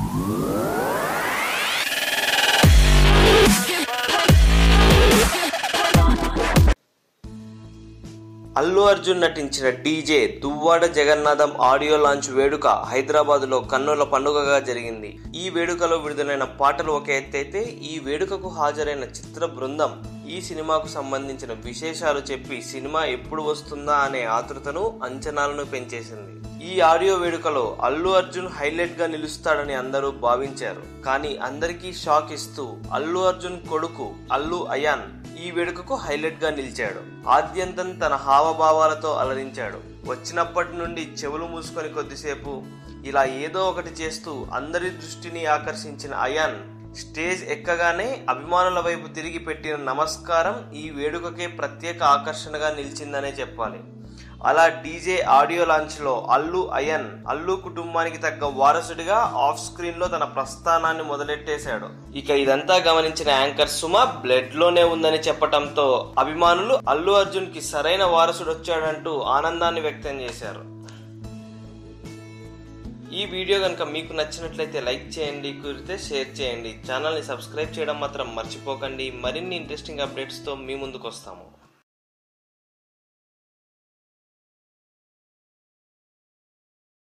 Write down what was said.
అల్లు అర్జున్ నటించిన DJ Duvvada Jagannatham audio launch వేడుక హైదరాబాద్ లో కన్నుల పండుగగా జరిగింది. ఈ వేడుకలో విడుదలైన పాటలు ఒక ఎత్తైతే ఈ వేడుకకు హాజరైన చిత్ర బృందం ఈ సినిమాకు సంబంధించిన విశేషాలు చెప్పి సినిమా ఎప్పుడు వస్తుందా అనే ఆతృతను అంచనాలను పెంచేసింది. ఈ ఆడియో వేడుకలో అల్లు అర్జున్ హైలైట్ గా నిలుస్తాడని అందరూ భావించారు. కానీ అందరికీ షాక్ ఇస్తూ అల్లు అర్జున్ కొడుకు అల్లు అయాన్ ఈ వేడుకకు హైలైట్ గా నిలిచాడు. ఆద్యంతం తన హావభావాలతో అలరించాడు. వచ్చినప్పటి నుండి చెవులు మూసుకొని కొద్దిసేపు ఇలా ఏదో ఒకటి చేస్తూ అందరి దృష్టిని ఆకర్షించిన అయాన్ స్టేజ్ ఎక్కగానే అభిమానుల వైపు తిరిగి పెట్టిన నమస్కారం ఈ వేడుకకే ప్రత్యేక ఆకర్షణగా నిలిచిందనే చెప్పాలి. అలా డీజే ఆడియో లాంచ్ లో అల్లు అయాన్ అల్లు కుటుంబానికి తగ్గ వారసుడిగా ఆఫ్ స్క్రీన్ లో తన ప్రస్థానాన్ని మొదలెట్టేశాడు. ఇక ఇదంతా గమనించిన యాంకర్ సుమ బ్లడ్ లోనే ఉందని చెప్పటంతో అభిమానులు అల్లు అర్జున్ కి సరైన వారసుడు వచ్చాడంటూ ఆనందాన్ని వ్యక్తం చేశారు. ఈ వీడియో కనుక మీకు నచ్చినట్లయితే లైక్ చేయండి, కుదిరితే షేర్ చేయండి. ఛానల్ని సబ్స్క్రైబ్ చేయడం మాత్రం మర్చిపోకండి. మరిన్ని ఇంట్రెస్టింగ్ అప్డేట్స్తో మీ ముందుకు వస్తాము.